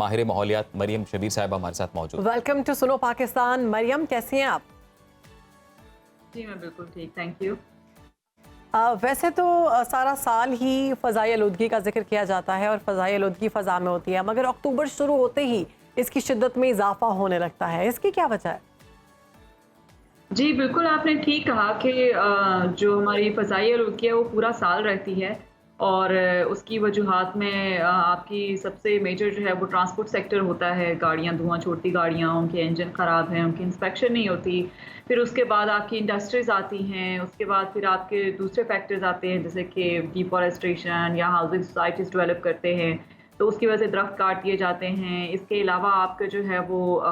माहिर माहौलियात मरियम शबीर साहिबा हमारे साथ मौजूद। वेलकम टू सुनो पाकिस्तान। मरियम, कैसी हैं आप? जी मैं बिल्कुल ठीक, थैंक यू। वैसे तो सारा साल ही फ़ज़ाई आलूदगी का जिक्र किया जाता है और फ़ज़ाई आलूदगी फ़ज़ा में होती है, मगर अक्टूबर शुरू होते ही इसकी शिद्दत में इजाफा होने लगता है। इसकी क्या वजह है? जी बिल्कुल, आपने ठीक कहा कि जो हमारी फ़ज़ाई आलूदगी है वो पूरा साल रहती है और उसकी वजूहात में आपकी सबसे मेजर जो है वो ट्रांसपोर्ट सेक्टर होता है। गाड़ियाँ धुआँ छोड़ती गाड़ियाँ, उनके इंजन ख़राब हैं, उनकी इंस्पेक्शन नहीं होती। फिर उसके बाद आपकी इंडस्ट्रीज़ आती हैं, उसके बाद फिर आपके दूसरे फैक्टर्स आते हैं जैसे कि डिफ़ॉरेस्टेशन या हाउसिंग सोसाइटीज़ डेवलप करते हैं, तो उसकी वजह से दरख्त काट दिए जाते हैं। इसके अलावा आपके जो है वो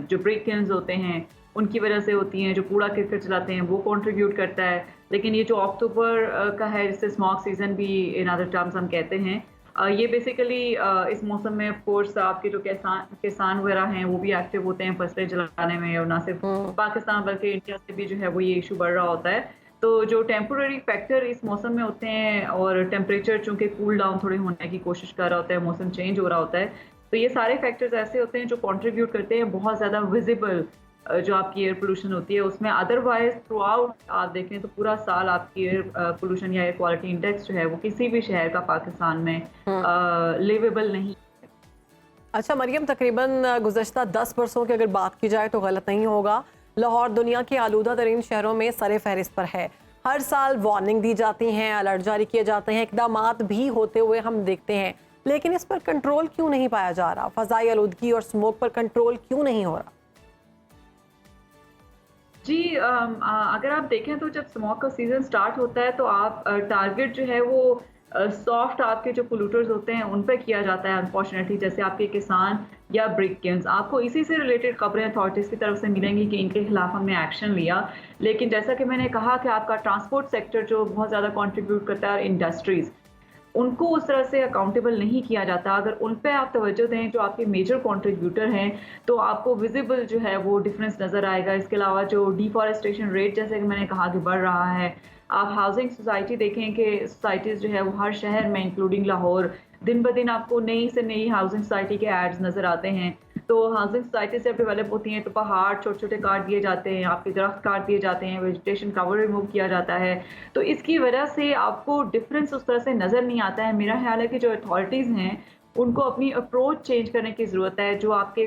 जो ब्रिक किल्न्स होते हैं उनकी वजह से होती हैं, जो कूड़ा करकट जलाते हैं वो कंट्रीब्यूट करता है। लेकिन ये जो अक्टूबर का है जिसे स्मॉग सीज़न भी इन अदर टर्म्स हम कहते हैं, ये बेसिकली इस मौसम में ऑफ कोर्स आपके जो किसान वगैरह हैं वो भी एक्टिव होते हैं फसलें जलाने में, और ना सिर्फ पाकिस्तान बल्कि इंडिया से भी जो है वो ये इशू बढ़ रहा होता है। तो जो टेम्पोररी फैक्टर इस मौसम में होते हैं और टेम्परेचर चूँकि कूल डाउन थोड़े होने की कोशिश कर रहा होता है, मौसम चेंज हो रहा होता है, तो ये सारे फैक्टर्स ऐसे होते हैं जो कंट्रीब्यूट करते हैं बहुत ज़्यादा विजिबल जो आपकी एयर पोल्यूशन होती है उसमें। अदरवाइज थ्रू आउट आप देखें तो पूरा साल आपकी एयर पोल्यूशन या एयर क्वालिटी इंडेक्स जो है वो किसी भी शहर का पाकिस्तान में लिवेबल नहीं। अच्छा मरियम, तकरीबन गुज़श्ता 10 बरसों की अगर बात की जाए तो गलत नहीं होगा, लाहौर दुनिया के आलूदा तरीन शहरों में सरे फहरिस्त पर है। हर साल वार्निंग दी जाती हैं, अलर्ट जारी किए जाते हैं, इकदामात भी होते हुए हम देखते हैं, लेकिन इस पर कंट्रोल क्यों नहीं पाया जा रहा? फ़ज़ाई आलूदगी और स्मोक पर कंट्रोल क्यों नहीं हो रहा? जी अगर आप देखें तो जब स्मॉग का सीज़न स्टार्ट होता है तो आप टारगेट जो है वो सॉफ्ट आपके जो पोल्यूटर्स होते हैं उन पे किया जाता है अनफॉर्चुनेटली, जैसे आपके किसान या ब्रिक किल्न्स। आपको इसी से रिलेटेड खबरें अथॉरिटीज़ की तरफ से मिलेंगी कि इनके खिलाफ हमने एक्शन लिया, लेकिन जैसा कि मैंने कहा कि आपका ट्रांसपोर्ट सेक्टर जो बहुत ज़्यादा कॉन्ट्रीब्यूट करता है और इंडस्ट्रीज़, उनको उस तरह से अकाउंटेबल नहीं किया जाता। अगर उन पे आप तवज्जो दें जो आपके मेजर कंट्रीब्यूटर हैं तो आपको विजिबल जो है वो डिफरेंस नज़र आएगा। इसके अलावा जो डिफॉरेस्टेशन रेट जैसे कि मैंने कहा कि बढ़ रहा है, आप हाउसिंग सोसाइटी देखें कि सोसाइटीज़ जो है वो हर शहर में इंक्लूडिंग लाहौर दिन ब दिन आपको नई से नई हाउसिंग सोसाइटी के एड्स नज़र आते हैं। तो हाउसिंग सोसाइटी जब डेवलप होती हैं तो पहाड़ छोटे छोटे काट दिए जाते हैं, आपके दरख्त काट दिए जाते हैं, वेजिटेशन कवर रिमूव किया जाता है, तो इसकी वजह से आपको डिफरेंस उस तरह से नज़र नहीं आता है। मेरा ख्याल है कि जो अथॉरिटीज़ हैं उनको अपनी अप्रोच चेंज करने की ज़रूरत है। जो आपके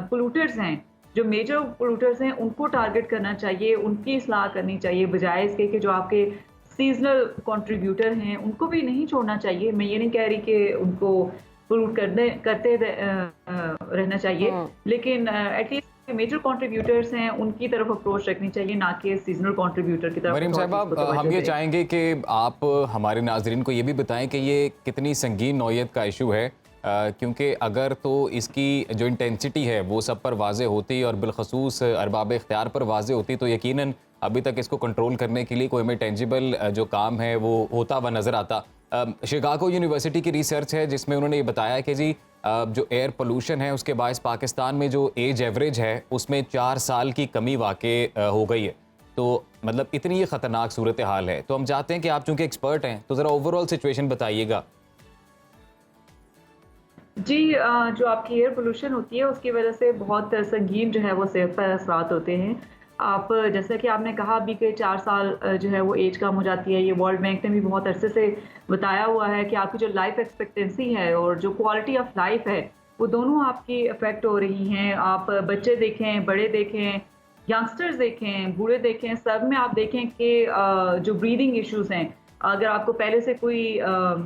पोल्यूटर्स हैं, जो मेजर पोल्यूटर्स हैं, उनको टारगेट करना चाहिए, उनकी इस्लाह करनी चाहिए, बजाय इसके कि जो आपके सीजनल कंट्रीब्यूटर हैं उनको भी नहीं छोड़ना चाहिए। मैं ये नहीं कह रही कि उनको पोल्यूट करते रहना चाहिए, लेकिन एटलीस्ट मेजर कंट्रीब्यूटर्स हैं उनकी तरफ अप्रोच रखनी चाहिए, ना कि सीजनल कंट्रीब्यूटर की तरफ। मरीम साहब, हम ये चाहेंगे कि आप हमारे नाजरीन को ये भी बताएं कि ये कितनी संगीन नौयत का इशू है, क्योंकि अगर तो इसकी जो इंटेंसिटी है वो सब पर वाज़े होती और बिलखसूस अरबाब इख्तियार पर वाज़े होती तो यकीनन अभी तक इसको कंट्रोल करने के लिए कोई हमें टेंजिबल जो काम है वो होता हुआ नज़र आता। शिकागो यूनिवर्सिटी की रिसर्च है जिसमें उन्होंने ये बताया कि जी जो एयर पोल्यूशन है उसके बायस पाकिस्तान में जो एज एवरेज है उसमें 4 साल की कमी वाक़ई हो गई है। तो मतलब इतनी ख़तरनाक सूरत हाल है, तो हम चाहते हैं कि आप चूँकि एक्सपर्ट हैं तो ज़रा ओवरऑल सिचुएशन बताइएगा। जी जो आपकी एयर पोल्यूशन होती है उसकी वजह से बहुत संगीन जो है वो सेहत पर असरात होते हैं। आप जैसा कि आपने कहा अभी के 4 साल जो है वो एज कम हो जाती है। ये वर्ल्ड बैंक ने भी बहुत अरसे से बताया हुआ है कि आपकी जो लाइफ एक्सपेक्टेंसी है और जो क्वालिटी ऑफ लाइफ है वो दोनों आपकी अफेक्ट हो रही हैं। आप बच्चे देखें, बड़े देखें, यंगस्टर्स देखें, बूढ़े देखें, सब में आप देखें कि जो ब्रीदिंग इश्यूज़ हैं, अगर आपको पहले से कोई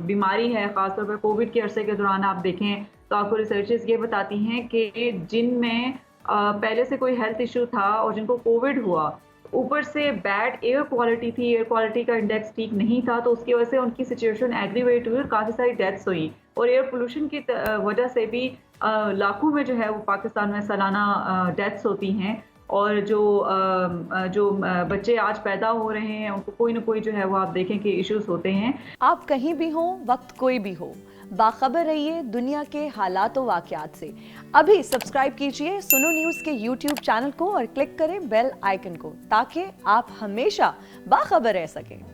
बीमारी है, ख़ासतौर पर कोविड के अरसे के दौरान आप देखें तो आपको रिसर्चेस ये बताती हैं कि जिनमें पहले से कोई हेल्थ इशू था और जिनको कोविड हुआ, ऊपर से बैड एयर क्वालिटी थी, एयर क्वालिटी का इंडेक्स ठीक नहीं था, तो उसकी वजह से उनकी सिचुएशन एग्रीवेट हुई और काफ़ी सारी डेथ्स हुई। और एयर पोल्यूशन की वजह से भी लाखों में जो है वो पाकिस्तान में सालाना डेथ्स होती हैं। और जो बच्चे आज पैदा हो रहे हैं उनको कोई ना कोई जो है वो आप देखें कि इश्यूज होते हैं। आप कहीं भी हो, वक्त कोई भी हो, बाखबर रहिए दुनिया के हालात व वाक़यात से। अभी सब्सक्राइब कीजिए सुनो न्यूज़ के YouTube चैनल को और क्लिक करें बेल आइकन को, ताकि आप हमेशा बाखबर रह सकें।